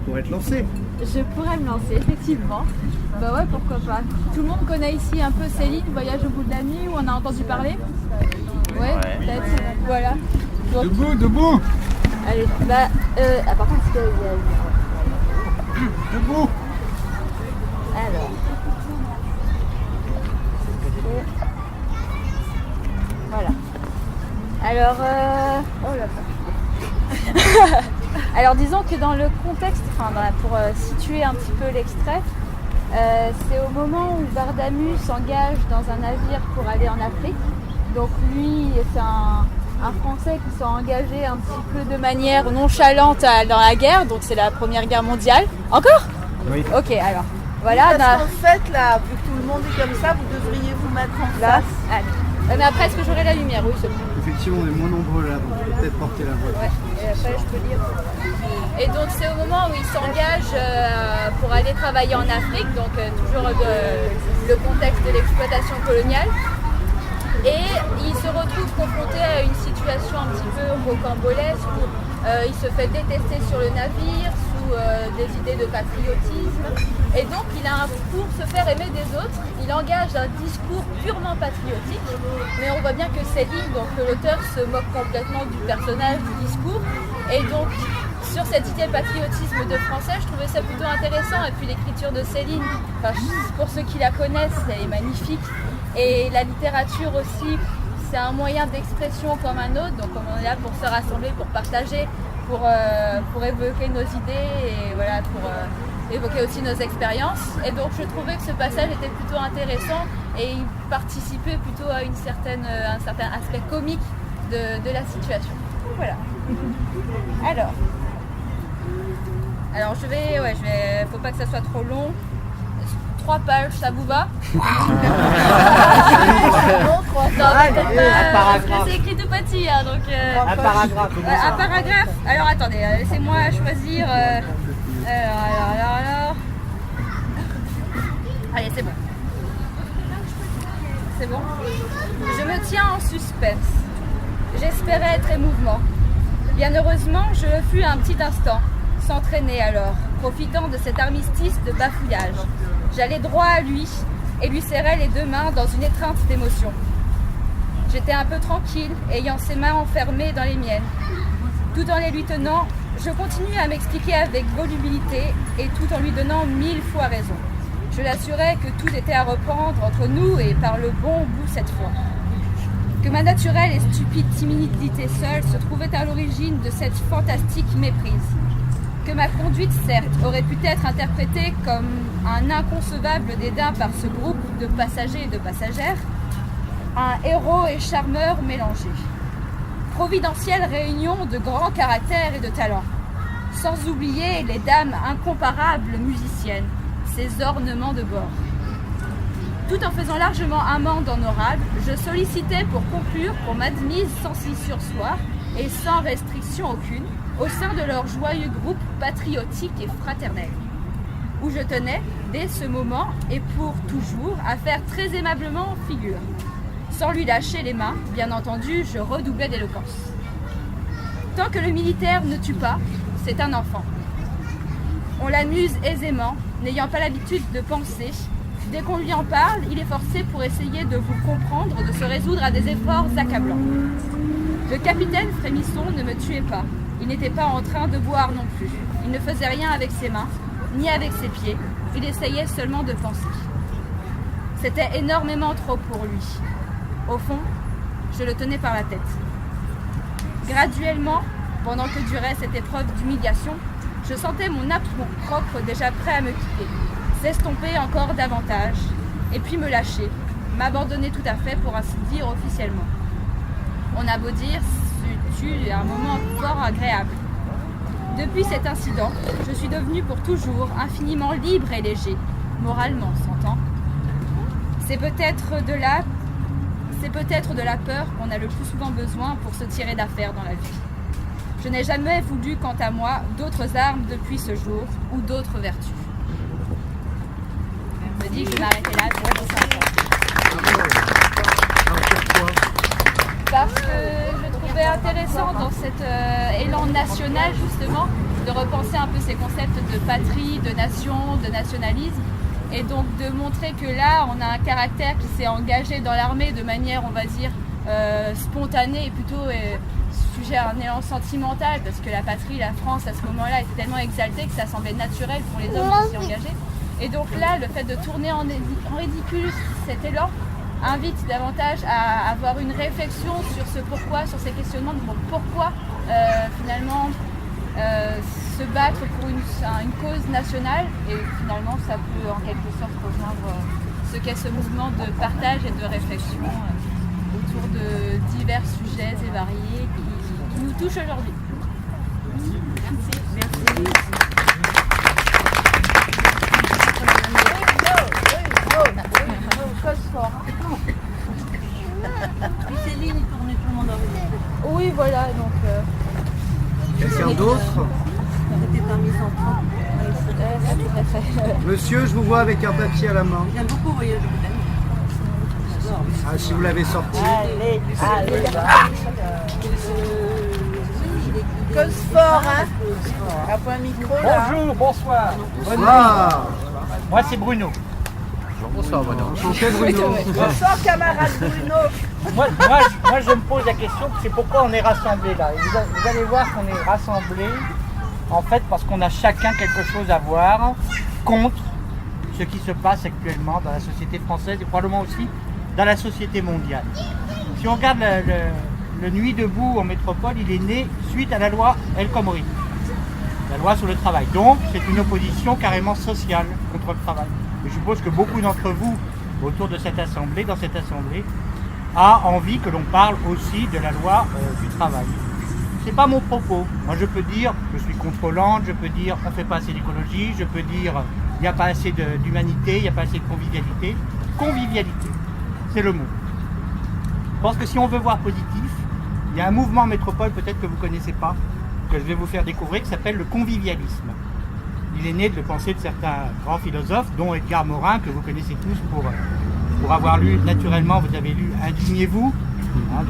pourrais te lancer. Je pourrais me lancer, effectivement. Bah ouais, pourquoi pas. Tout le monde connaît ici un peu Céline, Voyage au bout de la nuit, où on a entendu parler. Ouais, peut-être. Voilà. Donc, Debout. allez, bah, par contre, Debout. alors. Voilà. Alors, oh là là. Alors disons que dans le contexte, pour situer un petit peu l'extrait, c'est au moment où Bardamu s'engage dans un navire pour aller en Afrique. Donc lui, c'est un Français qui s'est engagé un petit peu de manière nonchalante dans la guerre, donc c'est la Première Guerre mondiale. Encore ? Oui. Ok, alors voilà. Parce qu'en fait, là, vu que tout le monde est comme ça, vous devriez vous mettre en Là, face. allez. Mais après, est-ce que j'aurai la lumière ? Oui, c'est bon. Effectivement, on est moins nombreux là, donc on peut peut-être porter la voix. Ouais, et après je peux lire. Et donc c'est au moment où il s'engage pour aller travailler en Afrique, donc toujours le contexte de l'exploitation coloniale. Et il se retrouve confronté à une situation un petit peu rocambolesque où il se fait détester sur le navire sous des idées de patriotisme. Et donc pour se faire aimer des autres, il engage un discours purement patriotique. Mais on voit bien que Céline, donc l'auteur, se moque complètement du personnage, du discours. Et donc sur cette idée patriotisme de français, je trouvais ça plutôt intéressant. Et puis l'écriture de Céline, pour ceux qui la connaissent, elle est magnifique. Et la littérature aussi, c'est un moyen d'expression comme un autre. Donc on est là pour se rassembler, pour partager, pour évoquer nos idées et voilà, pour évoquer aussi nos expériences. Et donc je trouvais que ce passage était plutôt intéressant et il participait plutôt à un certain aspect comique de la situation. Voilà. Alors faut pas que ça soit trop long. 3 pages, ça vous va? Non, 3 un paragraphe. C'est écrit tout petit, hein, donc... Un paragraphe. Un paragraphe. Alors attendez, laissez-moi choisir... Alors... Allez, c'est bon. C'est bon. Je me tiens en suspense. J'espérais être émouvant. Bien heureusement, je le fus un petit instant, sans traîner alors, profitant de cet armistice de bafouillage. J'allais droit à lui et lui serrais les 2 mains dans une étreinte d'émotion. J'étais un peu tranquille, ayant ses mains enfermées dans les miennes. Tout en les lui tenant, je continuais à m'expliquer avec volubilité et tout en lui donnant 1000 fois raison. Je l'assurais que tout était à reprendre entre nous et par le bon bout cette fois. Que ma naturelle et stupide timidité seule se trouvait à l'origine de cette fantastique méprise. Que ma conduite, certes, aurait pu être interprétée comme un inconcevable dédain par ce groupe de passagers et de passagères, un héros et charmeur mélangés. Providentielle réunion de grands caractères et de talents, sans oublier les dames incomparables musiciennes, ces ornements de bord. Tout en faisant largement amende honorable, je sollicitais pour conclure qu'on m'admise sans s'y surseoir et sans restriction aucune, au sein de leur joyeux groupe patriotique et fraternel, où je tenais, dès ce moment et pour toujours, à faire très aimablement figure. Sans lui lâcher les mains, bien entendu, je redoublais d'éloquence. Tant que le militaire ne tue pas, c'est un enfant. On l'amuse aisément, n'ayant pas l'habitude de penser. Dès qu'on lui en parle, il est forcé pour essayer de vous comprendre, de se résoudre à des efforts accablants. Le capitaine Frémisson ne me tuait pas. Il n'était pas en train de boire non plus. Il ne faisait rien avec ses mains, ni avec ses pieds. Il essayait seulement de penser. C'était énormément trop pour lui. Au fond, je le tenais par la tête. Graduellement, pendant que durait cette épreuve d'humiliation, je sentais mon aplomb propre déjà prêt à me quitter, s'estomper encore davantage, et puis me lâcher, m'abandonner tout à fait pour ainsi dire officiellement. On a beau dire, ce fut un moment fort agréable. Depuis cet incident, je suis devenue pour toujours infiniment libre et léger, moralement s'entend. C'est peut-être de la peur qu'on a le plus souvent besoin pour se tirer d'affaire dans la vie. Je n'ai jamais voulu, quant à moi, d'autres armes depuis ce jour ou d'autres vertus. Je me dis que je vais m'arrêter là pour parce que je trouvais intéressant dans cet élan national justement de repenser un peu ces concepts de patrie, de nation, de nationalisme, et donc de montrer que là, on a un caractère qui s'est engagé dans l'armée de manière, on va dire, spontanée et plutôt sujet à un élan sentimental, parce que la patrie, la France, à ce moment-là, était tellement exaltée que ça semblait naturel pour les hommes de s'y engager. Et donc là, le fait de tourner en ridicule cet élan invite davantage à avoir une réflexion sur ce pourquoi, sur ces questionnements de pourquoi finalement se battre pour une cause nationale, et finalement ça peut en quelque sorte rejoindre ce qu'est ce mouvement de partage et de réflexion autour de divers sujets et variés qui nous touchent aujourd'hui. Merci. Puis Céline, il tournait tout le monde en rue. Oui, voilà, donc... Quelqu'un d'autre? C'était un misanthrope. Monsieur, je vous vois avec un papier à la main. J'aime beaucoup voyager de J'adore. Ah, si vous l'avez sorti. Allez. Cause fort, hein. Un point micro, là. Bonjour, bonsoir. Bonsoir. Moi c'est Bruno. Bonsoir, Bruno. Enchanté, Bruno. Bonsoir, camarade Bruno. Moi, je me pose la question, c'est pourquoi on est rassemblés là. Et vous allez voir qu'on est rassemblés en fait parce qu'on a chacun quelque chose à voir contre ce qui se passe actuellement dans la société française et probablement aussi dans la société mondiale. Si on regarde le Nuit debout en métropole, il est né suite à la loi El Khomri, la loi sur le travail. Donc c'est une opposition carrément sociale contre le travail. Et je suppose que beaucoup d'entre vous autour de cette assemblée, dans cette assemblée, a envie que l'on parle aussi de la loi du travail. C'est pas mon propos. Moi je peux dire je suis contre Hollande, je peux dire on fait pas assez d'écologie, je peux dire il n'y a pas assez d'humanité, il n'y a pas assez de convivialité. Convivialité, c'est le mot. Je pense que si on veut voir positif, il y a un mouvement en métropole peut-être que vous ne connaissez pas, que je vais vous faire découvrir, qui s'appelle le convivialisme. Il est né de la pensée de certains grands philosophes, dont Edgar Morin, que vous connaissez tous pour avoir lu, naturellement, vous avez lu Indignez-vous,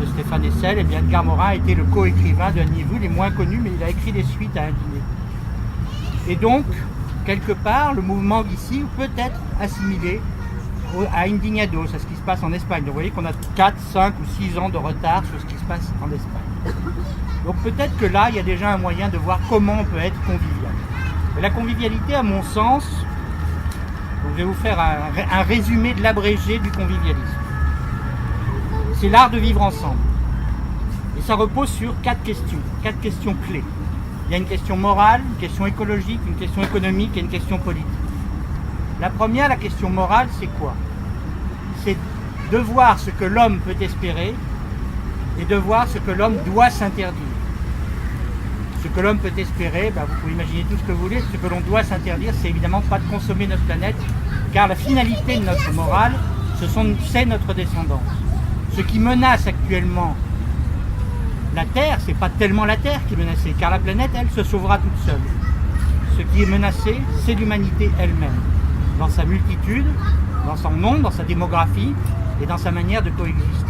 de Stéphane Hessel. Et bien Edgar Morin a été le co-écrivain de Indignez-vous, il est moins connu, mais il a écrit des suites à Indignez-vous. Et donc, quelque part, le mouvement d'ici peut être assimilé à Indignados, à ce qui se passe en Espagne. Vous voyez qu'on a 4, 5 ou 6 ans de retard sur ce qui se passe en Espagne. Donc peut-être que là, il y a déjà un moyen de voir comment on peut être convivial. Et la convivialité, à mon sens, je vais vous faire un résumé de l'abrégé du convivialisme. C'est l'art de vivre ensemble. Et ça repose sur 4 questions clés. Il y a une question morale, une question écologique, une question économique et une question politique. La première, la question morale, c'est quoi? C'est de voir ce que l'homme peut espérer et de voir ce que l'homme doit s'interdire. Ce que l'homme peut espérer, vous pouvez imaginer tout ce que vous voulez, ce que l'on doit s'interdire, c'est évidemment pas de consommer notre planète, car la finalité de notre morale, c'est notre descendance. Ce qui menace actuellement la Terre, c'est pas tellement la Terre qui est menacée, car la planète, elle, se sauvera toute seule. Ce qui est menacé, c'est l'humanité elle-même, dans sa multitude, dans son nombre, dans sa démographie et dans sa manière de coexister.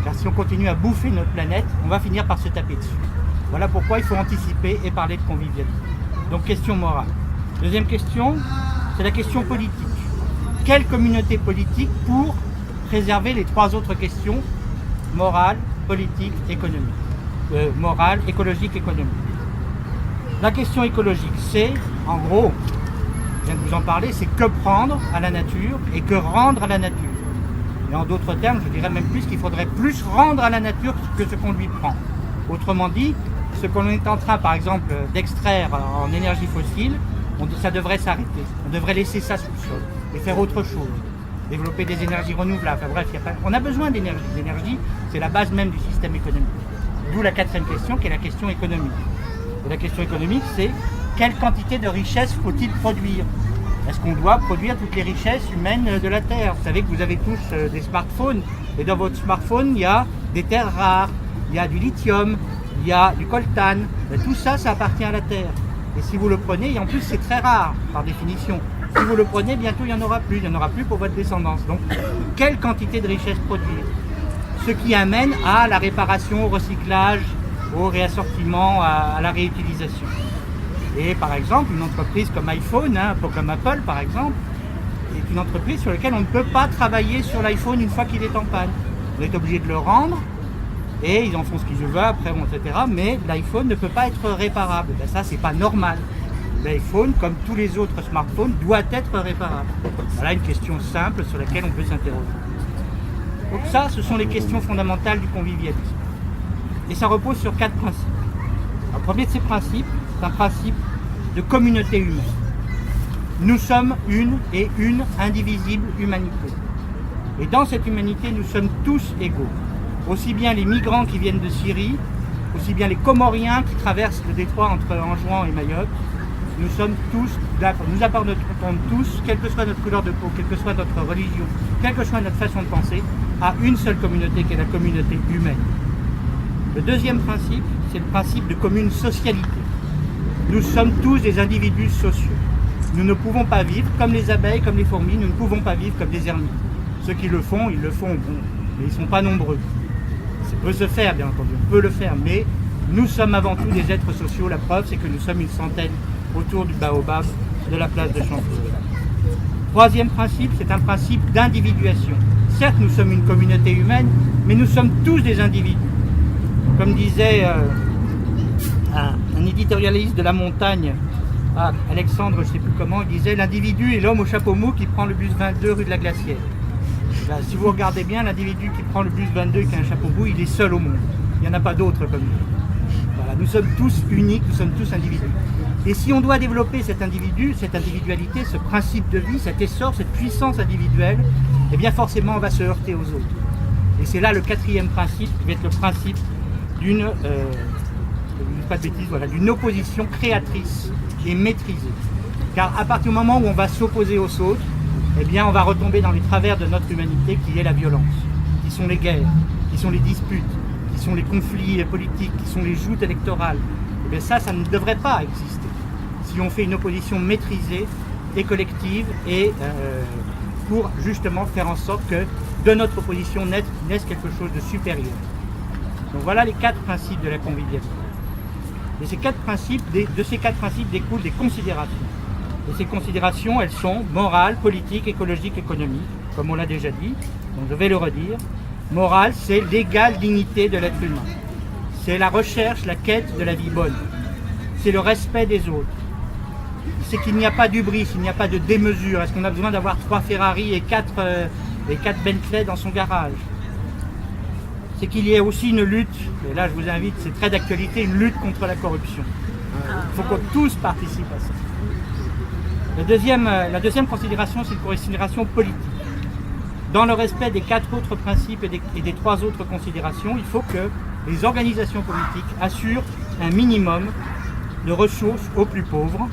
Car si on continue à bouffer notre planète, on va finir par se taper dessus. Voilà pourquoi il faut anticiper et parler de convivialité. Donc question morale. Deuxième question, c'est la question politique. Quelle communauté politique pour préserver les 3 autres questions, morale, politique, économique. Morale, écologique, économique. La question écologique, c'est, en gros, je viens de vous en parler, c'est que prendre à la nature et que rendre à la nature. Et en d'autres termes, je dirais même plus qu'il faudrait plus rendre à la nature que ce qu'on lui prend. Autrement dit, ce qu'on est en train, par exemple, d'extraire en énergie fossile, ça devrait s'arrêter. On devrait laisser ça sous le sol et faire autre chose. Développer des énergies renouvelables. Enfin, bref, on a besoin d'énergie. L'énergie, c'est la base même du système économique. D'où la 4e question, qui est la question économique. Et la question économique, c'est quelle quantité de richesse faut-il produire? Est-ce qu'on doit produire toutes les richesses humaines de la Terre? Vous savez que vous avez tous des smartphones, et dans votre smartphone, il y a des terres rares, il y a du lithium, il y a du coltan. Et tout ça, ça appartient à la Terre. Et si vous le prenez, et en plus c'est très rare, par définition, si vous le prenez, bientôt il n'y en aura plus. Il n'y en aura plus pour votre descendance. Donc, quelle quantité de richesse produire? Ce qui amène à la réparation, au recyclage, au réassortiment, à la réutilisation. Et par exemple, une entreprise comme iPhone, comme Apple par exemple, est une entreprise sur laquelle on ne peut pas travailler sur l'iPhone une fois qu'il est en panne. On est obligé de le rendre et ils en font ce qu'ils veulent après, etc. Mais l'iPhone ne peut pas être réparable. Ben ça, c'est pas normal. L'iPhone, comme tous les autres smartphones, doit être réparable. Voilà une question simple sur laquelle on peut s'interroger. Donc ça, ce sont les questions fondamentales du convivialisme. Et ça repose sur 4 principes. Le premier de ces principes, c'est un principe de communauté humaine. Nous sommes une et une indivisible humanité. Et dans cette humanité, nous sommes tous égaux. Aussi bien les migrants qui viennent de Syrie, aussi bien les Comoriens qui traversent le détroit entre Anjouan et Mayotte. Nous sommes tous d'accord. Nous appartenons tous, quelle que soit notre couleur de peau, quelle que soit notre religion, quelle que soit notre façon de penser, à une seule communauté qui est la communauté humaine. Le deuxième principe, c'est le principe de commune socialité. Nous sommes tous des individus sociaux. Nous ne pouvons pas vivre comme les abeilles, comme les fourmis, nous ne pouvons pas vivre comme des ermites. Ceux qui le font, ils le font, bon, mais ils ne sont pas nombreux. Ça peut se faire, bien entendu, on peut le faire, mais nous sommes avant tout des êtres sociaux. La preuve, c'est que nous sommes une centaine autour du baobab de la place de Chanteloup. Troisième principe, c'est un principe d'individuation. Certes, nous sommes une communauté humaine, mais nous sommes tous des individus. Comme disait un éditorialiste de La Montagne, Alexandre, je ne sais plus comment, il disait « L'individu est l'homme au chapeau mou qui prend le bus 22 rue de la Glacière ». Là, si vous regardez bien, l'individu qui prend le bus 22 et qui a un chapeau mou, il est seul au monde. Il n'y en a pas d'autres comme lui. Voilà, nous sommes tous uniques, nous sommes tous individus. Et si on doit développer cet individu, cette individualité, ce principe de vie, cet essor, cette puissance individuelle, eh bien forcément on va se heurter aux autres. Et c'est là le quatrième principe, qui va être le principe d'une d'une opposition créatrice et maîtrisée. Car à partir du moment où on va s'opposer aux autres, eh bien on va retomber dans les travers de notre humanité qui est la violence, qui sont les guerres, qui sont les disputes, qui sont les conflits politiques, qui sont les joutes électorales. Eh bien ça ne devrait pas exister. Si on fait une opposition maîtrisée et collective et pour justement faire en sorte que de notre opposition naisse quelque chose de supérieur. Donc voilà les 4 principes de la convivialité. Et de ces quatre principes découlent des considérations. Et ces considérations, elles sont morales, politiques, écologiques, économiques, comme on l'a déjà dit, donc je vais le redire. Morale, c'est l'égale dignité de l'être humain. C'est la recherche, la quête de la vie bonne. C'est le respect des autres. C'est qu'il n'y a pas d'hubris, il n'y a pas de démesure. Est-ce qu'on a besoin d'avoir 3 Ferrari et 4 Bentley dans son garage? C'est qu'il y ait aussi une lutte, et là je vous invite, c'est très d'actualité, une lutte contre la corruption. Il faut que tous participent à ça. La deuxième considération, c'est une considération politique. Dans le respect des 4 autres principes et des 3 autres considérations, il faut que les organisations politiques assurent un minimum de ressources aux plus pauvres,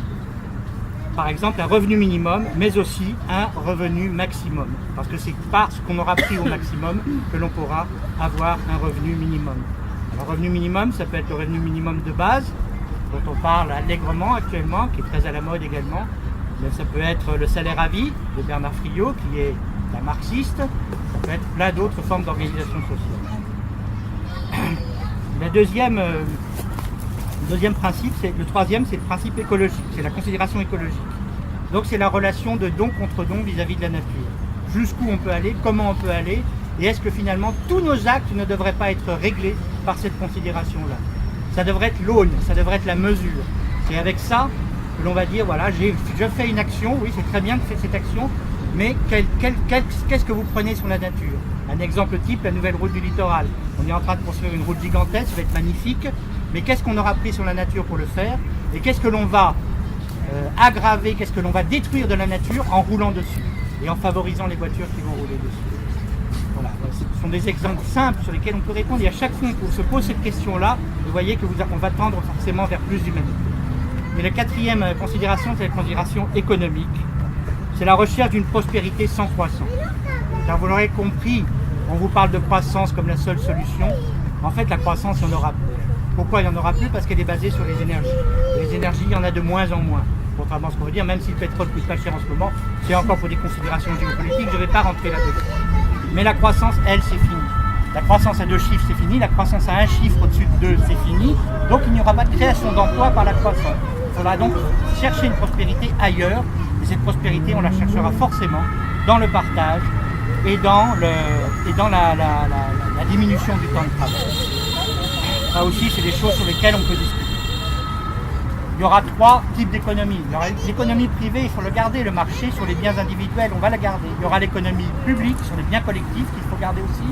par exemple un revenu minimum, mais aussi un revenu maximum. Parce que c'est parce qu'on aura pris au maximum que l'on pourra avoir un revenu minimum. Alors, revenu minimum, ça peut être le revenu minimum de base, dont on parle allègrement actuellement, qui est très à la mode également. Mais ça peut être le salaire à vie de Bernard Friot, qui est un marxiste. Ça peut être plein d'autres formes d'organisation sociale. Le deuxième principe, le troisième, c'est le principe écologique, c'est la considération écologique. Donc c'est la relation de don contre don vis-à-vis de la nature. Jusqu'où on peut aller, comment on peut aller, et est-ce que finalement tous nos actes ne devraient pas être réglés par cette considération-là? Ça devrait être l'aune, ça devrait être la mesure. C'est avec ça que l'on va dire, voilà, je fais une action, oui c'est très bien de faire cette action, mais qu'est-ce que vous prenez sur la nature? Un exemple type, la nouvelle route du littoral. On est en train de construire une route gigantesque, ça va être magnifique, mais qu'est-ce qu'on aura pris sur la nature pour le faire? Et qu'est-ce que l'on va aggraver, qu'est-ce que l'on va détruire de la nature en roulant dessus et en favorisant les voitures qui vont rouler dessus? Voilà, ce sont des exemples simples sur lesquels on peut répondre. Et à chaque fois qu'on se pose cette question-là, vous voyez qu'on va tendre forcément vers plus d'humanité. Et la quatrième considération, c'est la considération économique. C'est la recherche d'une prospérité sans croissance. Car vous l'aurez compris, on vous parle de croissance comme la seule solution. En fait, la croissance, il n'y en aura plus. Pourquoi il n'y en aura plus? Parce qu'elle est basée sur les énergies. Et les énergies, il y en a de moins en moins. Contrairement à ce qu'on veut dire, même si le pétrole coûte pas cher en ce moment, c'est encore pour des considérations géopolitiques, je ne vais pas rentrer là-dedans. Mais la croissance, elle, c'est fini. La croissance à 2 chiffres, c'est fini. La croissance à 1 chiffre au-dessus de 2, c'est fini. Donc il n'y aura pas de création d'emplois par la croissance. Il faudra donc chercher une prospérité ailleurs, et cette prospérité, on la cherchera forcément dans le partage et dans la diminution du temps de travail. Ça aussi, c'est des choses sur lesquelles on peut discuter. Il y aura 3 types d'économies. Il y aura l'économie privée, il faut le garder, le marché sur les biens individuels, on va la garder. Il y aura l'économie publique sur les biens collectifs qu'il faut garder aussi.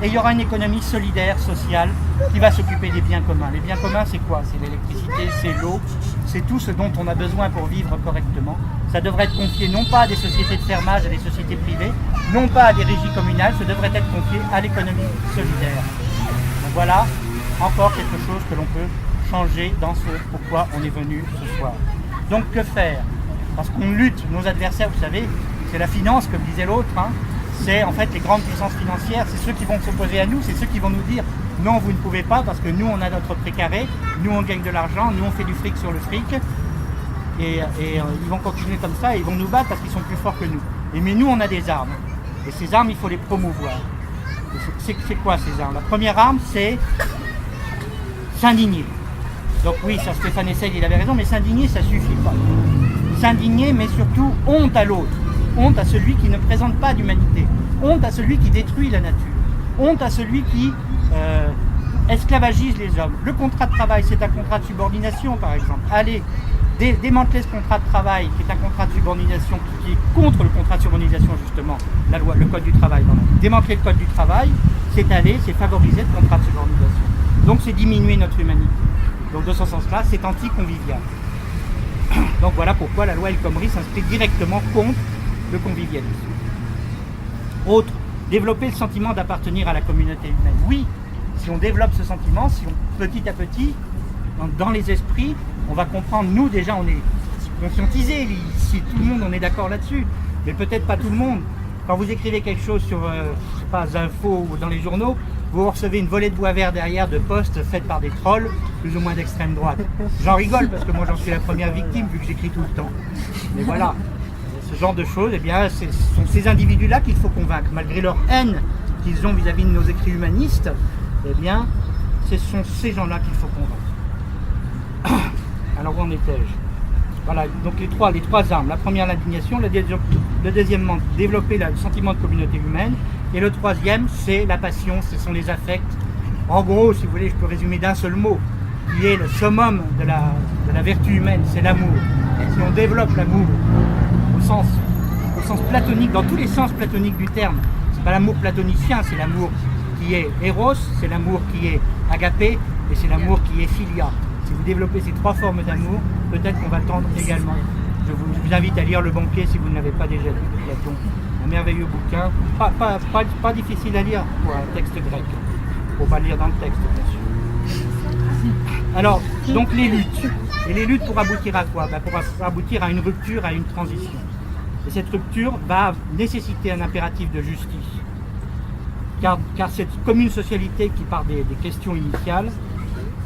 Et il y aura une économie solidaire, sociale, qui va s'occuper des biens communs. Les biens communs, c'est quoi? C'est l'électricité, c'est l'eau, c'est tout ce dont on a besoin pour vivre correctement. Ça devrait être confié non pas à des sociétés de fermage, à des sociétés privées, non pas à des régies communales, ça devrait être confié à l'économie solidaire. Donc voilà, encore quelque chose que l'on peut changer dans ce pourquoi on est venu ce soir. Donc que faire? Parce qu'on lutte, nos adversaires, vous savez, c'est la finance, comme disait l'autre, hein. C'est en fait les grandes puissances financières, c'est ceux qui vont s'opposer à nous, c'est ceux qui vont nous dire non, vous ne pouvez pas parce que nous on a notre précaré, nous on gagne de l'argent, nous on fait du fric sur le fric, et ils vont continuer comme ça et ils vont nous battre parce qu'ils sont plus forts que nous. Mais nous on a des armes, et ces armes il faut les promouvoir. C'est quoi ces armes? La première arme c'est s'indigner. Donc oui, ça Stéphane Hessel, il avait raison, mais s'indigner, ça suffit pas. S'indigner, mais surtout honte à l'autre. Honte à celui qui ne présente pas d'humanité. Honte à celui qui détruit la nature. Honte à celui qui esclavagise les hommes. Le contrat de travail, c'est un contrat de subordination, par exemple. Allez, démanteler ce contrat de travail, qui est un contrat de subordination, qui est contre le contrat de subordination, justement, la loi, le code du travail. Démanteler le code du travail, c'est favoriser le contrat de subordination. Donc c'est diminuer notre humanité. Donc dans ce sens-là, c'est anti-convivial. Donc voilà pourquoi la loi El Khomri s'inscrit directement contre le convivialisme. Autre, développer le sentiment d'appartenir à la communauté humaine. Oui, si on développe ce sentiment, si on petit à petit, dans les esprits, on va comprendre, nous déjà on est conscientisés, si tout le monde on est d'accord là-dessus, mais peut-être pas tout le monde. Quand vous écrivez quelque chose sur, je sais pas, Zinfo ou dans les journaux, vous recevez une volée de bois vert derrière de postes faits par des trolls, plus ou moins d'extrême droite. J'en rigole parce que moi j'en suis la première victime vu que j'écris tout le temps. Mais voilà, ce genre de choses, eh bien, ce sont ces individus-là qu'il faut convaincre. Malgré leur haine qu'ils ont vis-à-vis de nos écrits humanistes, eh bien, ce sont ces gens-là qu'il faut convaincre. Alors où en étais-je? Voilà, donc les trois armes. La première, l'indignation. Le deuxièmement, développer le sentiment de communauté humaine. Et le troisième, c'est la passion, ce sont les affects. En gros, si vous voulez, je peux résumer d'un seul mot, qui est le summum de la vertu humaine, c'est l'amour. Si on développe l'amour au sens platonique, dans tous les sens platoniques du terme, c'est pas l'amour platonicien, c'est l'amour qui est éros, c'est l'amour qui est agapé, et c'est l'amour qui est philia. Si vous développez ces 3 formes d'amour, peut-être qu'on va tendre également. Je vous invite à lire Le Banquet si vous ne l'avez pas déjà lu de Platon. Un merveilleux bouquin, pas difficile à lire pour un texte grec. Il faut pas lire dans le texte, bien sûr. Alors, donc les luttes. Et les luttes pour aboutir à quoi? Pour aboutir à une rupture, à une transition. Et cette rupture va nécessiter un impératif de justice. Car cette commune socialité qui part des questions initiales,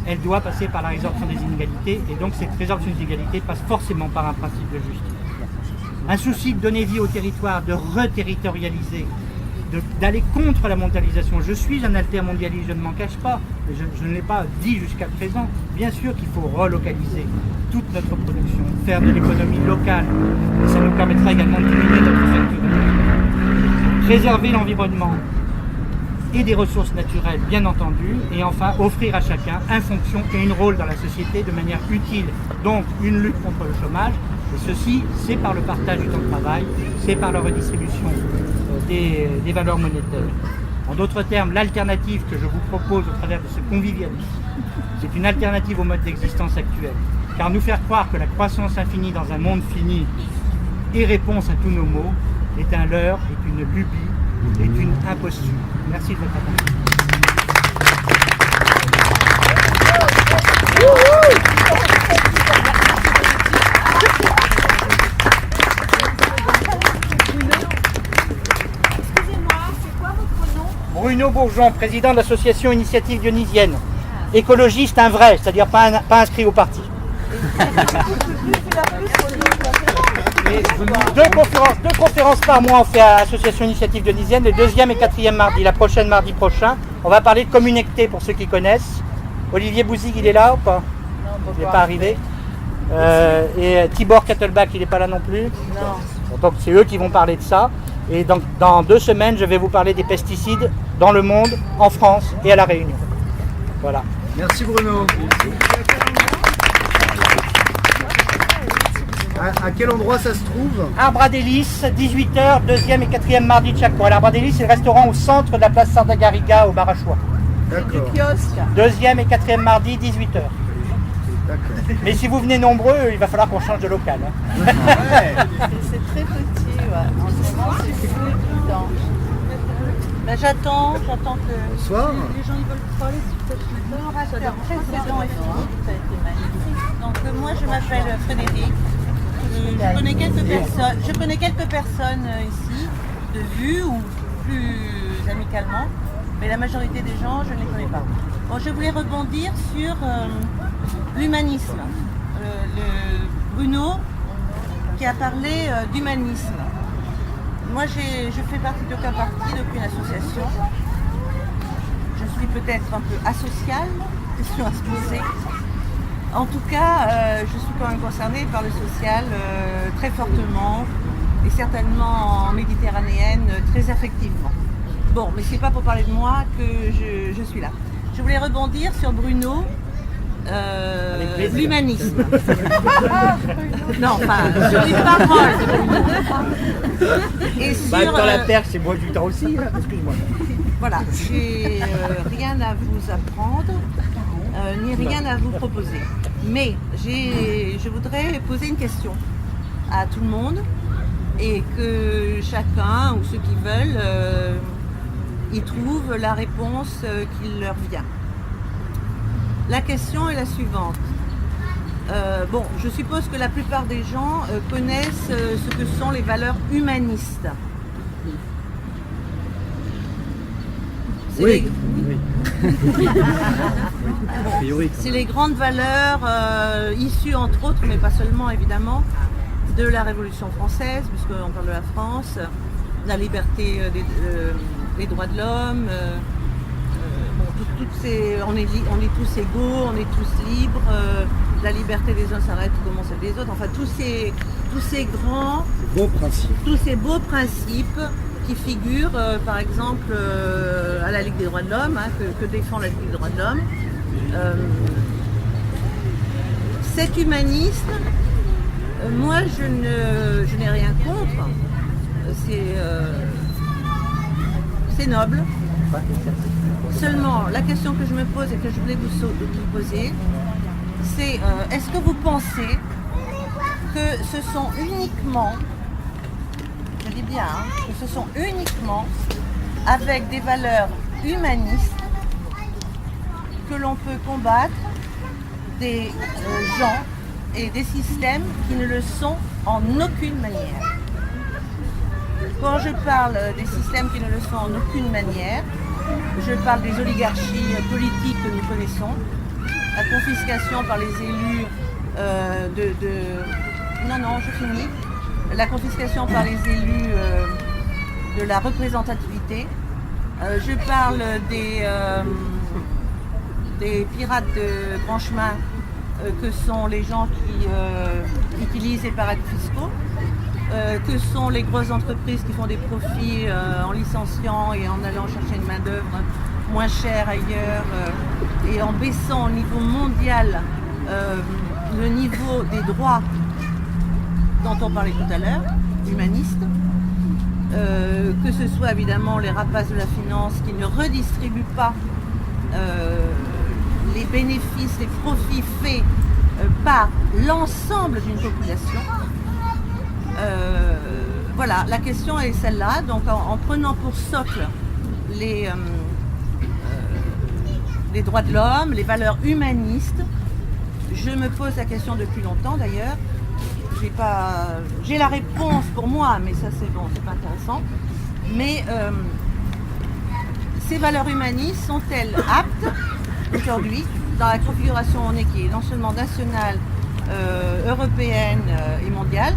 elle doit passer par la résorption des inégalités, et donc cette résorption des inégalités passe forcément par un principe de justice. Un souci de donner vie au territoire, de reterritorialiser, d'aller contre la mondialisation. Je suis un altermondialiste, je ne m'en cache pas, mais je ne l'ai pas dit jusqu'à présent. Bien sûr qu'il faut relocaliser toute notre production, faire de l'économie locale, et ça nous permettra également de diminuer notre facture. Préserver l'environnement et des ressources naturelles, bien entendu, et enfin offrir à chacun une fonction et un rôle dans la société de manière utile. Donc une lutte contre le chômage, et ceci c'est par le partage du temps de travail, c'est par la redistribution des valeurs monétaires. En d'autres termes, l'alternative que je vous propose au travers de ce convivialisme, c'est une alternative au mode d'existence actuel. Car nous faire croire que la croissance infinie dans un monde fini est réponse à tous nos maux est un leurre, est une lubie, est une imposture. Merci de votre attention. Excusez-moi, c'est quoi votre nom? Bruno Bourgeon, président de l'association Initiative Dionysienne. Écologiste, un vrai, c'est-à-dire pas inscrit au parti. Deux conférences par mois on fait à l'association Initiative Dionysienne, le 2e et 4e mardi, la prochaine mardi prochain. On va parler de Communecté pour ceux qui connaissent. Olivier Bouzig, il est là ou pas? Il n'est pas arrivé. Et Tibor Kettelbach, il n'est pas là non plus. Non. Donc c'est eux qui vont parler de ça. Et donc dans 2 semaines, je vais vous parler des pesticides dans le monde, en France et à La Réunion. Voilà. Merci Bruno. À quel endroit ça se trouve? Arbre à délices, 18h, 2e et 4e mardi de chaque mois. L'Arbre à délices, c'est le restaurant au centre de la place Sardagariga au Barachois. D'accord. Du kiosque. 2e et 4e mardi, 18h. D'accord. Mais si vous venez nombreux, il va falloir qu'on change de local. Hein. C'est très petit, ouais. En ce moment, c'est fou évident. Ben, j'attends que Bonsoir. les gens ils veulent parler le rappeur précédent est fini, ça a été magnifique. Donc moi je m'appelle Frédéric. Je connais quelques personnes ici, de vue ou plus amicalement, mais la majorité des gens, je ne les connais pas. Bon, je voulais rebondir sur l'humanisme. Bruno qui a parlé d'humanisme. Moi, je fais partie d'aucun parti, d'aucune association. Je suis peut-être un peu asociale, question à se poser. En tout cas, je suis quand même concernée par le social très fortement et certainement en méditerranéenne très affectivement. Bon, mais c'est pas pour parler de moi que je suis là. Je voulais rebondir sur Bruno, l'humanisme. Non, enfin, sur les paroles de Bruno. Et sur, dans la terre, c'est moi du temps aussi. Hein. Excuse-moi. Voilà, j'ai rien à vous apprendre, ni rien à vous proposer. Mais je voudrais poser une question à tout le monde et que chacun ou ceux qui veulent y trouvent la réponse qui leur vient. La question est la suivante. Bon, je suppose que la plupart des gens connaissent ce que sont les valeurs humanistes. Oui. C'est les grandes valeurs issues entre autres, mais pas seulement évidemment, de la Révolution française, puisqu'on parle de la France, la liberté des droits de l'homme, on est tous égaux, on est tous libres, la liberté des uns s'arrête comme celle des autres, enfin tous ces grands, tous ces beaux principes qui figurent par exemple à la Ligue des droits de l'homme, hein, que défend la Ligue des droits de l'homme. Cet humanisme, moi je n'ai rien contre, c'est noble. Seulement, la question que je me pose et que je voulais vous poser, c'est est-ce que vous pensez que ce sont uniquement, je dis bien, hein, que ce sont uniquement avec des valeurs humanistes que l'on peut combattre des gens et des systèmes qui ne le sont en aucune manière. Quand je parle des systèmes qui ne le sont en aucune manière, je parle des oligarchies politiques que nous connaissons, la confiscation par les élus la confiscation par les élus de la représentativité. Je parle des pirates de grand chemin que sont les gens qui utilisent les paradis fiscaux, que sont les grosses entreprises qui font des profits en licenciant et en allant chercher une main-d'œuvre moins chère ailleurs et en baissant au niveau mondial le niveau des droits dont on parlait tout à l'heure, humanistes, que ce soit évidemment les rapaces de la finance qui ne redistribuent pas les bénéfices, les profits faits par l'ensemble d'une population. Voilà, la question est celle-là. Donc en prenant pour socle les droits de l'homme, les valeurs humanistes, je me pose la question depuis longtemps d'ailleurs. J'ai la réponse pour moi, mais ça c'est bon, c'est pas intéressant. Mais ces valeurs humanistes sont-elles aptes aujourd'hui, dans la configuration où on est, qui est non seulement nationale, européenne et mondiale,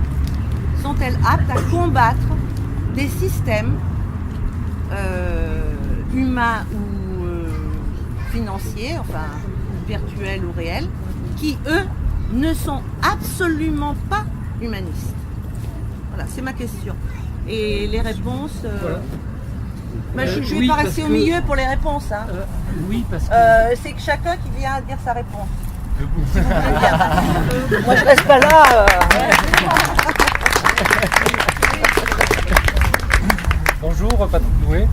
sont-elles aptes à combattre des systèmes humains ou financiers, enfin virtuels ou réels, qui eux ne sont absolument pas humanistes? Voilà, c'est ma question. Et les réponses... je ne vais oui, pas parce rester au que- milieu pour les réponses. Hein. Oui, parce que... C'est que chacun qui vient dire sa réponse. Si vous voulez bien. Moi, je reste pas là. Bonjour, Patrick Doué.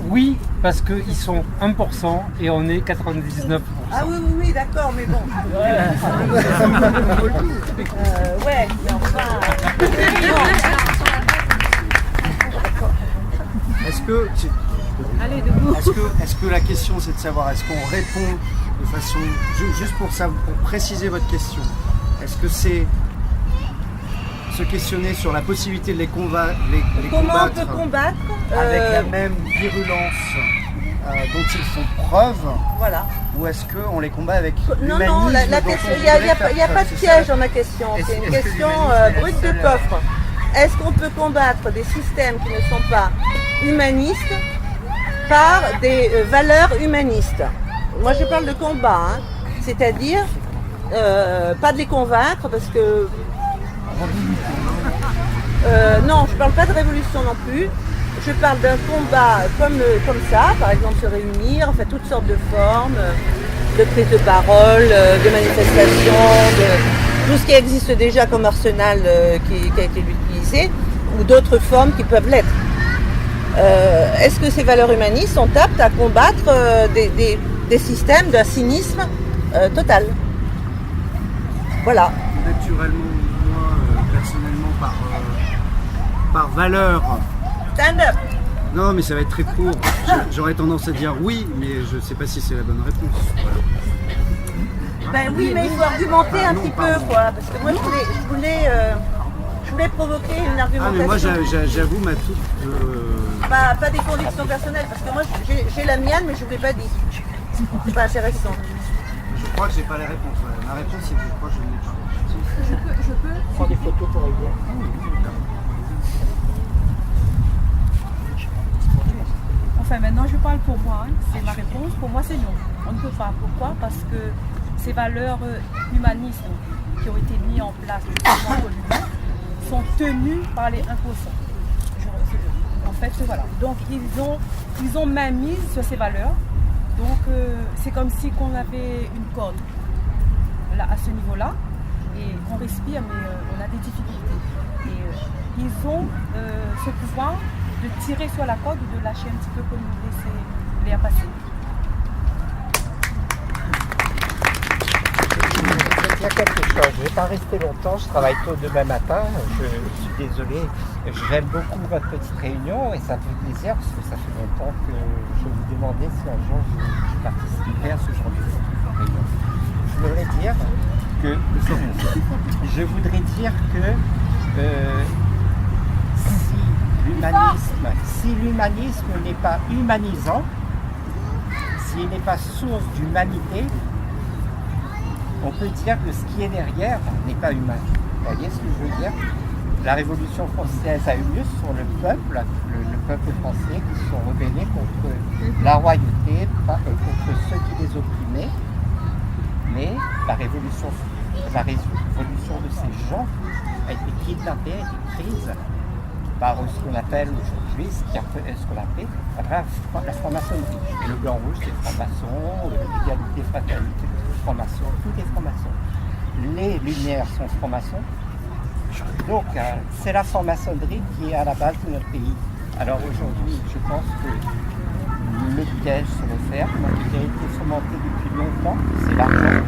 Oui, parce qu'ils sont 1% et on est 99%. Ah oui, d'accord, mais bon. Ouais, mais enfin... Est-ce que la question c'est de savoir, est-ce qu'on répond de façon, juste pour préciser votre question, est-ce que c'est se questionner sur la possibilité de les combattre, Comment on peut combattre avec la même virulence dont ils font preuve, Voilà. ou est-ce qu'on les combat avec Non, l'humanisme la dont question, on il n'y a, voudrait faire pas preuve, de c'est piège ça dans ma question. C'est une est-ce que question l'humanisme est brute la de seule- coffre. Est-ce qu'on peut combattre des systèmes qui ne sont pas humanistes par des valeurs humanistes? Moi, je parle de combat, hein. C'est-à-dire pas de les convaincre parce que... non, je ne parle pas de révolution non plus. Je parle d'un combat comme ça, par exemple se réunir, enfin toutes sortes de formes, de prise de parole, de manifestation, de tout ce qui existe déjà comme arsenal qui a été utilisé, ou d'autres formes qui peuvent l'être. Est-ce que ces valeurs humanistes sont aptes à combattre des systèmes d'un cynisme total? Voilà. Naturellement, moi, personnellement, par valeur. Stand up. Non, mais ça va être très court. J'aurais tendance à dire oui, mais je ne sais pas si c'est la bonne réponse. Voilà. Ben oui, mais il faut argumenter un non, petit pardon. peu, quoi. Parce que moi, je voulais provoquer une Ah, mais argumentation. moi, j'avoue ma toute. Pas des convictions personnelles, parce que moi, j'ai la mienne, mais je ne l'ai pas dit. C'est pas intéressant. Je crois que j'ai pas les réponses. Ouais. Ma réponse, c'est que je crois que je n'ai pas. Prends des photos pour les voir. Enfin, maintenant, je parle pour moi. Hein. C'est ma réponse. Pour moi, c'est non. On ne peut pas. Pourquoi? Parce que ces valeurs humanistes qui ont été mises en place justement pour l'humain sont tenues par les 1%. En fait, voilà. Donc, ils ont main mise sur ces valeurs. Donc, c'est comme si on avait une corde là, à ce niveau-là. Et on respire, mais on a des difficultés. Et ils ont ce pouvoir de tirer sur la corde ou de lâcher un petit peu pour nous laisser l'air passer. Je vais dire quelque chose, je ne vais pas rester longtemps, je travaille tôt demain matin, je suis désolé, j'aime beaucoup votre petite réunion et ça me fait plaisir parce que ça fait longtemps que je me demandais si un jour je participerais à ce genre de réunion. Je voudrais dire que si l'humanisme n'est pas humanisant, s'il n'est pas source d'humanité, on peut dire que ce qui est derrière n'est pas humain. Vous voyez ce que je veux dire? La Révolution française a eu lieu sur le peuple français qui se sont rebellés contre la royauté, contre ceux qui les opprimaient. Mais la révolution de ces gens a été kidnappée, a été prise par ce qu'on appelle aujourd'hui, ce qu'on appelle la franc-maçonnerie. Le blanc rouge, c'est franc-maçon, l'égalité, fraternité, franc-maçon, tout est franc-maçon. Les Lumières sont francs-maçons. Donc, c'est la franc-maçonnerie qui est à la base de notre pays. Alors aujourd'hui, je pense que le piège se referme. Il a été fomenté depuis longtemps, c'est l'argent.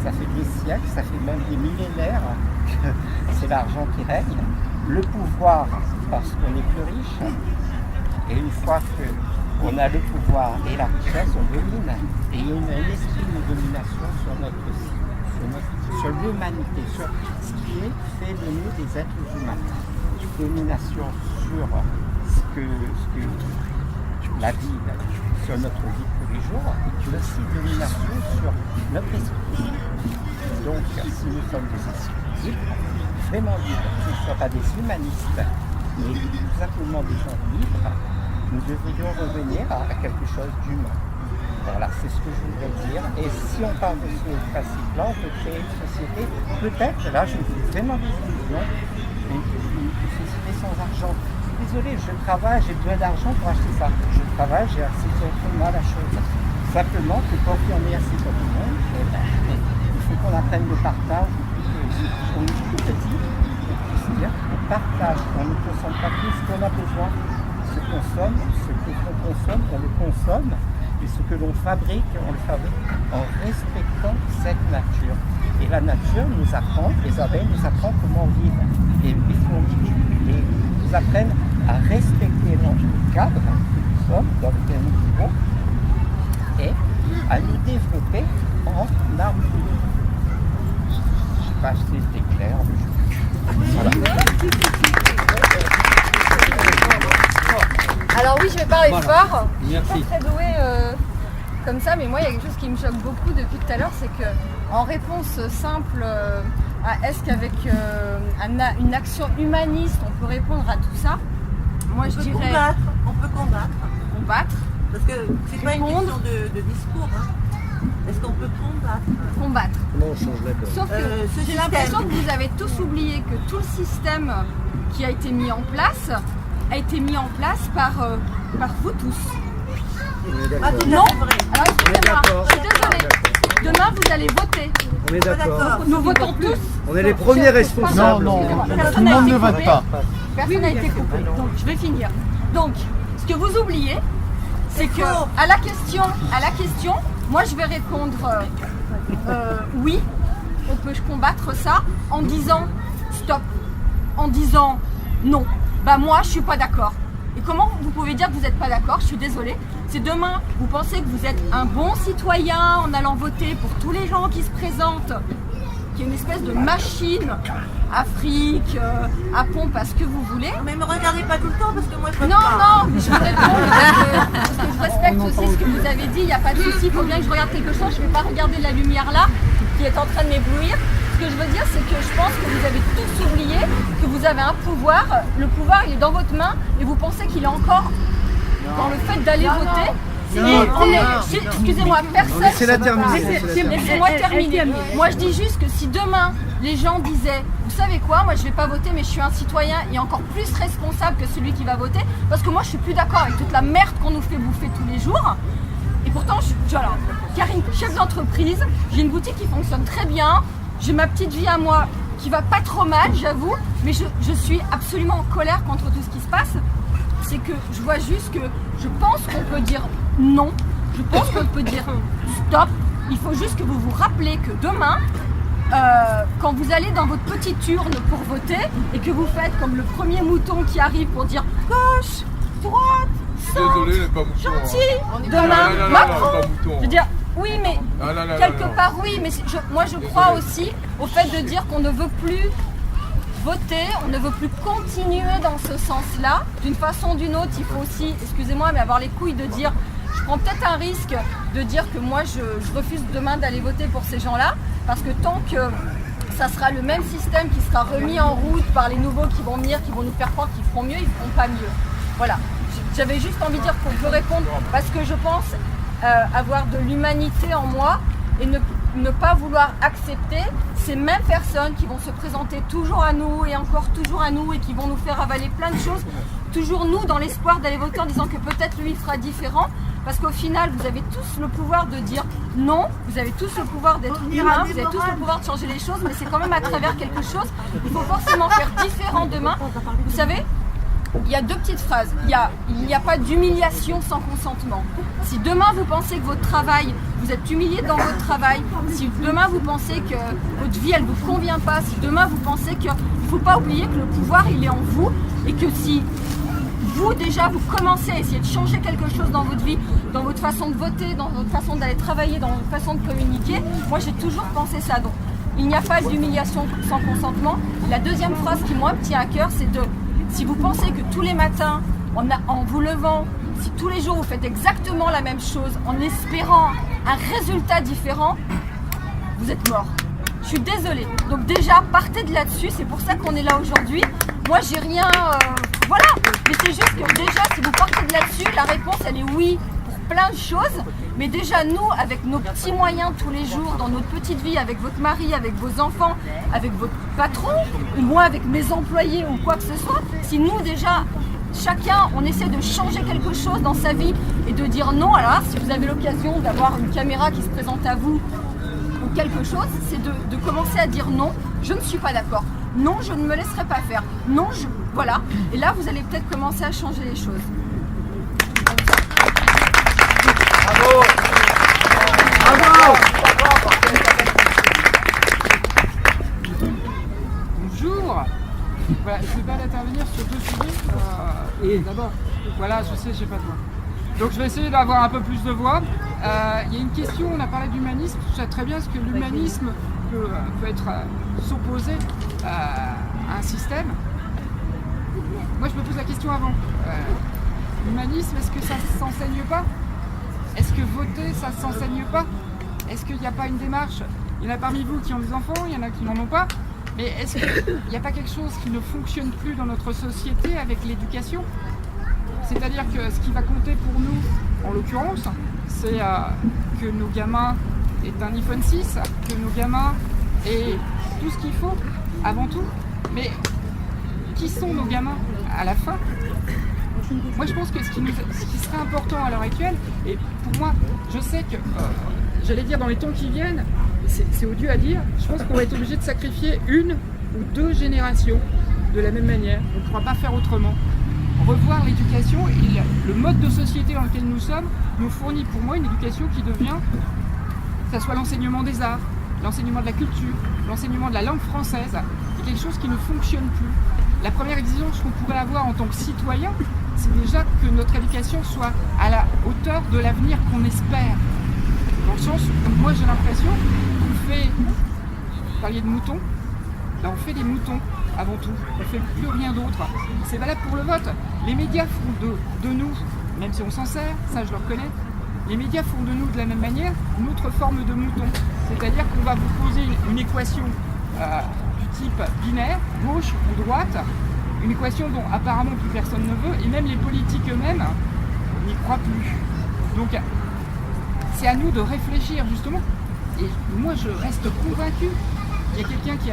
Ça fait des siècles, ça fait même des millénaires que c'est l'argent qui règne. Le pouvoir, parce qu'on est plus riche. Et une fois qu'on a le pouvoir et la richesse, on domine. Et il y a un esprit de domination sur l'humanité, sur ce qui est fait de nous des êtres humains. Domination sur la vie, sur notre vie tous les jours, et puis aussi domination sur notre esprit. Donc, si nous sommes des esprits libres, vraiment libres, qui ne soient pas des humanistes, mais tout simplement des gens libres, nous devrions revenir à quelque chose d'humain. Voilà, c'est ce que je voudrais dire. Et si on parle de ce principe-là, on peut créer une société, peut-être, là je me fais vraiment des illusions, une société sans argent. Désolé, je travaille, j'ai besoin d'argent pour acheter ça. Je travaille, j'ai assez directement à la chose. Simplement que quand on est assez comme le monde, il faut qu'on apprenne le partage. On est tout petit, c'est-à-dire qu'on partage, on ne consomme pas tout ce qu'on a besoin. Ce que l'on consomme, on le consomme. Et ce que l'on fabrique, on le fabrique en respectant cette nature. Et la nature nous apprend, les abeilles nous apprennent comment vivre. Et les fourmis nous apprennent à respecter le cadre que nous sommes, dans lequel nous vivons, et à nous développer en harmonie. Je ne sais pas si c'était clair. Voilà. Alors oui, je vais parler fort. Merci. Je suis pas très douée comme ça, mais moi, il y a quelque chose qui me choque beaucoup depuis tout à l'heure, c'est que en réponse simple à est-ce qu'avec une action humaniste, on peut répondre à tout ça, moi je dirais On peut combattre. combattre, Parce que c'est pas une Répondre. question de discours. Hein. Est-ce qu'on peut combattre combattre. Comment on change la donne? Sauf que ce j'ai système. l'impression que vous avez tous oublié que tout le système qui a été mis en place a été mis en place par vous tous. On est Ah, d'accord. tout Non. à fait vrai. Alors excusez-moi, d'accord. je suis désolée. Demain vous allez voter. On est d'accord. Nous votons tous. On est les premiers responsables. Personne n'a été coupé. Personne n'a été coupé. Donc je vais finir. Donc ce que vous oubliez, c'est que à la question, moi je vais répondre oui, on peut combattre ça en disant stop, en disant non. Bah moi je suis pas d'accord. Et comment vous pouvez dire que vous n'êtes pas d'accord? Je suis désolée. C'est demain, vous pensez que vous êtes un bon citoyen en allant voter pour tous les gens qui se présentent, qui est une espèce de machine Afrique, à pompe, à ce que vous voulez. Mais me regardez pas tout le temps parce que moi je veux Non, pas. non, mais je vous réponds parce que je respecte aussi ce que vous avez dit, il n'y a pas de souci, il faut bien que je regarde quelque chose, je ne vais pas regarder la lumière là qui est en train de m'éblouir. Ce que je veux dire, c'est que je pense que vous avez tous oublié que vous avez un pouvoir, le pouvoir il est dans votre main et vous pensez qu'il est encore dans le fait d'aller voter. Excusez-moi, personne. Laissez-la terminer. Laissez-moi terminer. Moi je dis juste que si demain les gens disaient, vous savez quoi, moi je vais pas voter mais je suis un citoyen et encore plus responsable que celui qui va voter, parce que moi je suis plus d'accord avec toute la merde qu'on nous fait bouffer tous les jours. Et pourtant, alors, Karine, chef d'entreprise, j'ai une boutique qui fonctionne très bien, j'ai ma petite vie à moi qui va pas trop mal, j'avoue, mais je suis absolument en colère contre tout ce qui se passe. C'est que je vois juste que je pense qu'on peut dire non, je pense qu'on peut dire stop. Il faut juste que vous vous rappelez que demain, quand vous allez dans votre petite urne pour voter et que vous faites comme le premier mouton qui arrive pour dire gauche, droite, centre, Désolé, pas mouton. gentil, Non, demain, non, non, Macron. pas mouton. Je veux dire, oui, mais Ah, là, là, quelque là, là. part, oui, mais moi je crois aussi au fait de dire qu'on ne veut plus voter, on ne veut plus continuer dans ce sens-là. D'une façon ou d'une autre, il faut aussi, excusez-moi, mais avoir les couilles de dire, je prends peut-être un risque de dire que moi je refuse demain d'aller voter pour ces gens-là, parce que tant que ça sera le même système qui sera remis en route par les nouveaux qui vont venir, qui vont nous faire croire qu'ils feront mieux, ils ne feront pas mieux. Voilà, j'avais juste envie de dire qu'on peut répondre parce que je pense avoir de l'humanité en moi et ne pas vouloir accepter ces mêmes personnes qui vont se présenter toujours à nous et encore toujours à nous et qui vont nous faire avaler plein de choses, toujours nous dans l'espoir d'aller voter en disant que peut-être lui fera différent, parce qu'au final vous avez tous le pouvoir de dire non, vous avez tous le pouvoir d'être humain, vous avez tous le pouvoir de changer les choses, mais c'est quand même à travers quelque chose, il faut forcément faire différent demain. Vous savez, il y a deux petites phrases. Il n'y a pas d'humiliation sans consentement. Si demain vous pensez que votre travail, vous êtes humilié dans votre travail, si demain vous pensez que votre vie elle vous convient pas, si demain vous pensez qu'il ne faut pas oublier que le pouvoir il est en vous et que si vous déjà vous commencez à essayer de changer quelque chose dans votre vie, dans votre façon de voter, dans votre façon d'aller travailler, dans votre façon de communiquer, moi j'ai toujours pensé ça. Donc il n'y a pas d'humiliation sans consentement. La deuxième phrase qui moi me tient à cœur, c'est de si vous pensez que tous les matins, en vous levant, si tous les jours vous faites exactement la même chose, en espérant un résultat différent, vous êtes mort. Je suis désolée. Donc déjà, partez de là-dessus, c'est pour ça qu'on est là aujourd'hui. Moi, j'ai rien... voilà. Mais c'est juste que déjà, si vous partez de là-dessus, la réponse, elle est oui plein de choses, mais déjà nous, avec nos petits moyens tous les jours, dans notre petite vie, avec votre mari, avec vos enfants, avec votre patron, ou moi avec mes employés ou quoi que ce soit, si nous déjà, chacun, on essaie de changer quelque chose dans sa vie et de dire non, alors si vous avez l'occasion d'avoir une caméra qui se présente à vous ou quelque chose, c'est de commencer à dire non, je ne suis pas d'accord. Non, je ne me laisserai pas faire. Non, voilà. Et là, vous allez peut-être commencer à changer les choses. Bravo. Bravo. Bonjour. Voilà, je vais pas d'intervenir sur deux sujets. D'abord, voilà, je sais, j'ai pas de voix. Donc je vais essayer d'avoir un peu plus de voix. Il y a une question, on a parlé d'humanisme. Je sais très bien ce que l'humanisme peut être s'opposer à un système. Moi, je me pose la question avant. L'humanisme, est-ce que ça ne s'enseigne pas? Est-ce que voter, ça ne s'enseigne pas? Est-ce qu'il n'y a pas une démarche? Il y en a parmi vous qui ont des enfants, il y en a qui n'en ont pas. Mais est-ce qu'il n'y a pas quelque chose qui ne fonctionne plus dans notre société avec l'éducation? C'est-à-dire que ce qui va compter pour nous, en l'occurrence, c'est que nos gamins aient un iPhone 6, que nos gamins aient tout ce qu'il faut, avant tout. Mais qui sont nos gamins à la fin? Moi, je pense que ce qui serait important à l'heure actuelle, et pour moi, je sais que, j'allais dire dans les temps qui viennent, c'est odieux à dire, je pense qu'on va être obligé de sacrifier une ou deux générations de la même manière. On ne pourra pas faire autrement. Revoir l'éducation et le mode de société dans lequel nous sommes nous fournit pour moi une éducation qui devient, que ce soit l'enseignement des arts, l'enseignement de la culture, l'enseignement de la langue française, est quelque chose qui ne fonctionne plus. La première exigence qu'on pourrait avoir en tant que citoyen, c'est déjà que notre éducation soit à la hauteur de l'avenir qu'on espère. Dans le sens où moi j'ai l'impression qu'on fait, vous parliez de moutons, ben on fait des moutons avant tout, on ne fait plus rien d'autre. C'est valable pour le vote. Les médias font de nous, même si on s'en sert, ça je le reconnais, les médias font de nous de la même manière une autre forme de mouton. C'est-à-dire qu'on va vous poser une équation du type binaire, gauche ou droite, une équation dont apparemment plus personne ne veut, et même les politiques eux-mêmes n'y croient plus. Donc c'est à nous de réfléchir justement. Et moi je reste convaincu. Il y a quelqu'un qui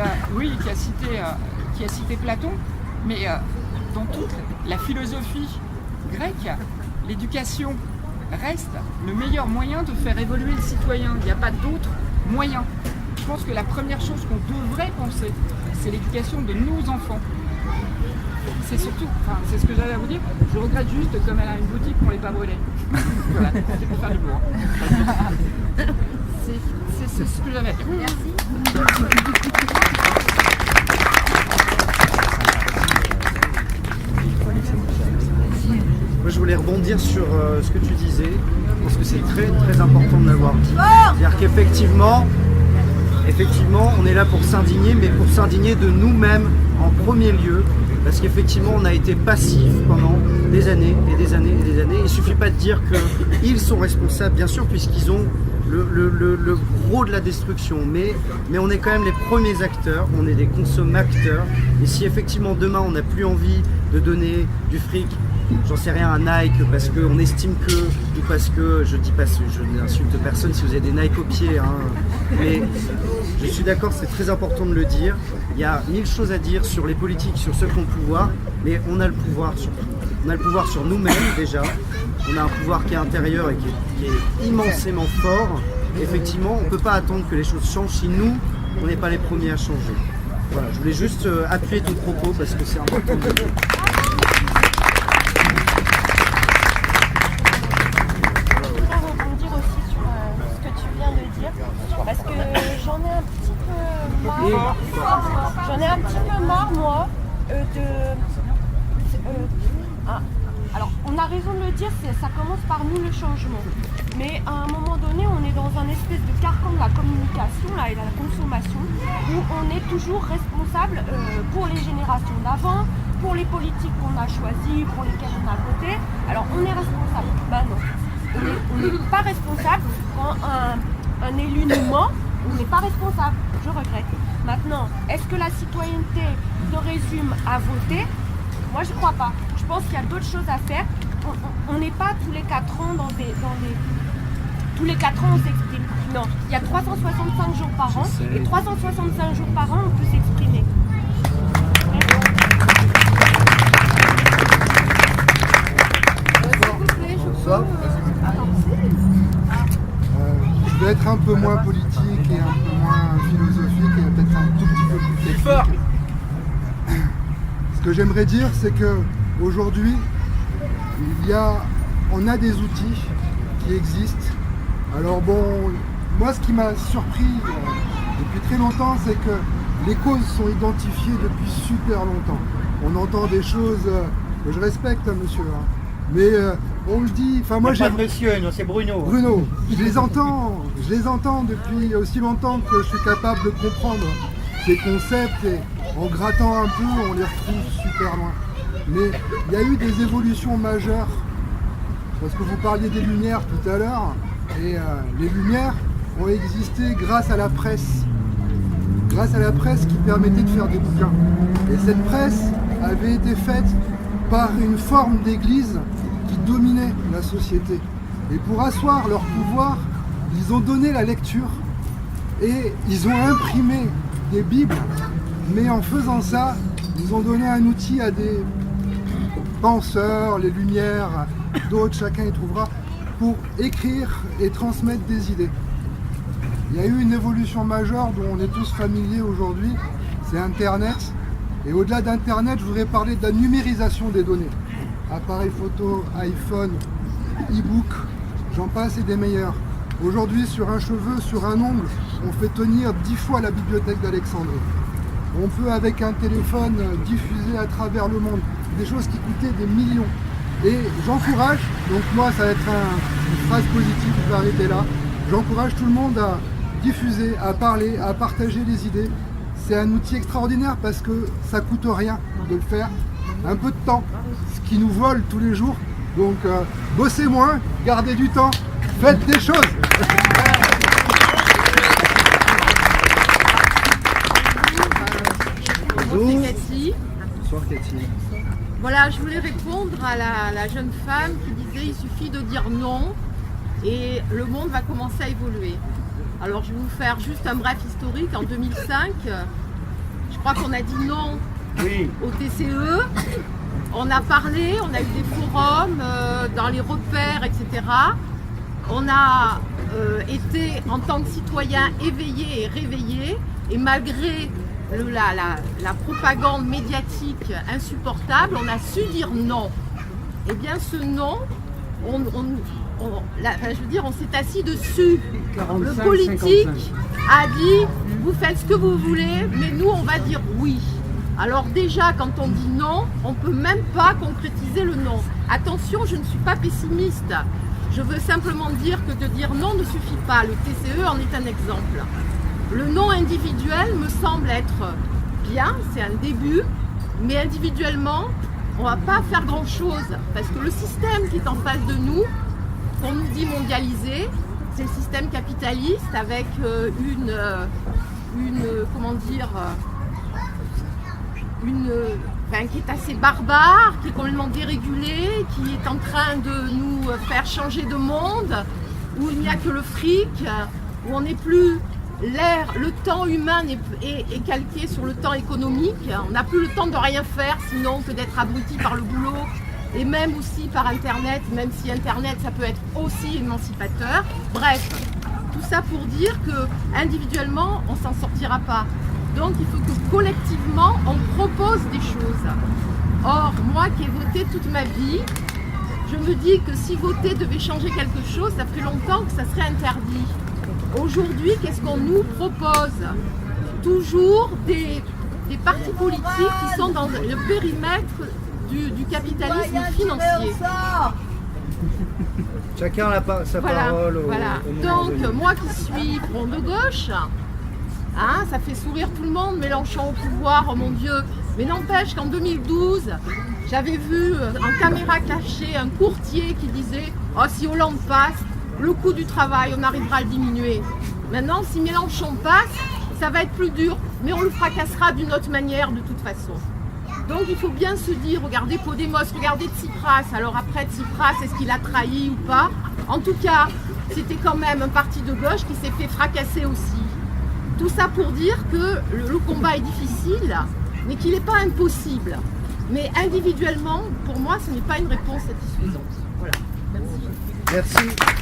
a cité Platon, mais dans toute la philosophie grecque, l'éducation reste le meilleur moyen de faire évoluer le citoyen. Il n'y a pas d'autre moyen. Je pense que la première chose qu'on devrait penser, c'est l'éducation de nos enfants. C'est surtout, c'est ce que j'avais à vous dire. Je regrette juste, comme elle a une boutique, qu'on ne l'ait pas brûlée. Voilà, c'est pour faire du bourg. C'est ce que j'avais à dire. Merci. Moi, je voulais rebondir sur ce que tu disais, parce que c'est très très important de l'avoir dit. C'est-à-dire qu'effectivement, on est là pour s'indigner, mais pour s'indigner de nous-mêmes en premier lieu, parce qu'effectivement, on a été passifs pendant des années et des années et des années. Il ne suffit pas de dire qu'ils sont responsables, bien sûr, puisqu'ils ont le gros de la destruction, mais on est quand même les premiers acteurs, on est des consommateurs, et si effectivement demain on n'a plus envie de donner du fric, j'en sais rien, à Nike, parce qu'on estime que, ou parce que, je dis pas, je n'insulte personne si vous avez des Nike aux pieds, hein, mais je suis d'accord, c'est très important de le dire, il y a 1000 choses à dire sur les politiques, sur ceux qui ont le pouvoir, mais on a le pouvoir surtout. On a le pouvoir sur nous-mêmes déjà, on a un pouvoir qui est intérieur et qui est immensément fort. Effectivement, on ne peut pas attendre que les choses changent si nous, on n'est pas les premiers à changer. Voilà, je voulais juste appuyer ton propos parce que c'est important de le dire. Je voudrais rebondir aussi sur ce que tu viens de dire, parce que j'en ai un petit peu marre. J'en ai un petit peu marre, moi, alors, on a raison de le dire, ça commence par nous le changement. Mais à un moment donné, on est dans un espèce de carcan de la communication là, et de la consommation où on est toujours responsable pour les générations d'avant, pour les politiques qu'on a choisies, pour lesquelles on a voté. Alors, on est responsable. Ben non. On n'est pas responsable. Quand un élu nous ment, on n'est pas responsable. Je regrette. Maintenant, est-ce que la citoyenneté se résume à voter? Moi, je ne crois pas. Je pense qu'il y a d'autres choses à faire on n'est pas tous les 4 ans tous les 4 ans on s'exprime. Non, il y a 365 jours par an et 365 jours par an on peut s'exprimer. Je vais être un peu moins politique et un peu moins philosophique et peut-être un tout petit peu plus technique. Ce que j'aimerais dire, c'est que aujourd'hui, on a des outils qui existent. Alors bon, moi ce qui m'a surpris depuis très longtemps, c'est que les causes sont identifiées depuis super longtemps. On entend des choses que je respecte, monsieur, hein, mais on le dit. Enfin moi, pas de monsieur, non, c'est Bruno. Bruno, je les entends depuis aussi longtemps que je suis capable de comprendre ces concepts et en grattant un peu, on les retrouve super loin. Mais il y a eu des évolutions majeures, parce que vous parliez des Lumières tout à l'heure, et les Lumières ont existé grâce à la presse qui permettait de faire des bouquins. Et cette presse avait été faite par une forme d'église qui dominait la société. Et pour asseoir leur pouvoir, ils ont donné la lecture et ils ont imprimé des Bibles, mais en faisant ça, ils ont donné un outil à des penseurs, les Lumières, d'autres, chacun y trouvera, pour écrire et transmettre des idées. Il y a eu une évolution majeure dont on est tous familiers aujourd'hui, c'est Internet. Et au-delà d'Internet, je voudrais parler de la numérisation des données. Appareil photo, iPhone, e-book, j'en passe et des meilleurs. Aujourd'hui, sur un cheveu, sur un ongle, on fait tenir 10 fois la bibliothèque d'Alexandrie. On peut, avec un téléphone, diffuser à travers le monde des choses qui coûtaient des millions. Et j'encourage, donc moi ça va être une phrase positive, je vais arrêter là, j'encourage tout le monde à diffuser, à parler, à partager les idées. C'est un outil extraordinaire parce que ça coûte rien de le faire. Un peu de temps, ce qui nous vole tous les jours. Donc bossez moins, gardez du temps, faites des choses. Bonjour, c'est Cathy. Bonsoir Cathy. Voilà, je voulais répondre à la jeune femme qui disait il suffit de dire non et le monde va commencer à évoluer. Alors je vais vous faire juste un bref historique. En 2005, je crois qu'on a dit non au TCE. On a parlé, on a eu des forums dans les repères, etc. On a été en tant que citoyen éveillé et réveillé, et malgré la propagande médiatique insupportable, on a su dire non. Et bien ce non, on s'est assis dessus. 45, le politique 55. A dit vous faites ce que vous voulez, mais nous on va dire oui. Alors déjà quand on dit non, on ne peut même pas concrétiser le non. Attention, je ne suis pas pessimiste. Je veux simplement dire que de dire non ne suffit pas. Le TCE en est un exemple. Le non individuel me semble être bien, c'est un début, mais individuellement, on ne va pas faire grand-chose parce que le système qui est en face de nous, qu'on nous dit mondialisé, c'est le système capitaliste avec qui est assez barbare, qui est complètement dérégulé, qui est en train de nous faire changer de monde, où il n'y a que le fric, où on n'est plus... le temps humain est calqué sur le temps économique. On n'a plus le temps de rien faire sinon que d'être abruti par le boulot et même aussi par Internet, même si Internet ça peut être aussi émancipateur. Bref, tout ça pour dire que individuellement on s'en sortira pas. Donc il faut que collectivement on propose des choses. Or, moi qui ai voté toute ma vie, je me dis que si voter devait changer quelque chose, ça ferait longtemps que ça serait interdit. Aujourd'hui, qu'est-ce qu'on nous propose? Toujours des partis politiques qui sont dans le périmètre du capitalisme financier. Chacun a sa parole. Voilà. Donc, moi qui suis front de gauche, ça fait sourire tout le monde, Mélenchon au pouvoir, oh mon Dieu. Mais n'empêche qu'en 2012, j'avais vu en caméra cachée un courtier qui disait « Oh, si Hollande passe, le coût du travail, on arrivera à le diminuer. » Maintenant, si Mélenchon passe, ça va être plus dur, mais on le fracassera d'une autre manière de toute façon. Donc il faut bien se dire, regardez Podemos, regardez Tsipras. Alors après Tsipras, est-ce qu'il a trahi ou pas? En tout cas, c'était quand même un parti de gauche qui s'est fait fracasser aussi. Tout ça pour dire que le combat est difficile, mais qu'il n'est pas impossible. Mais individuellement, pour moi, ce n'est pas une réponse satisfaisante. Voilà. Merci. Merci.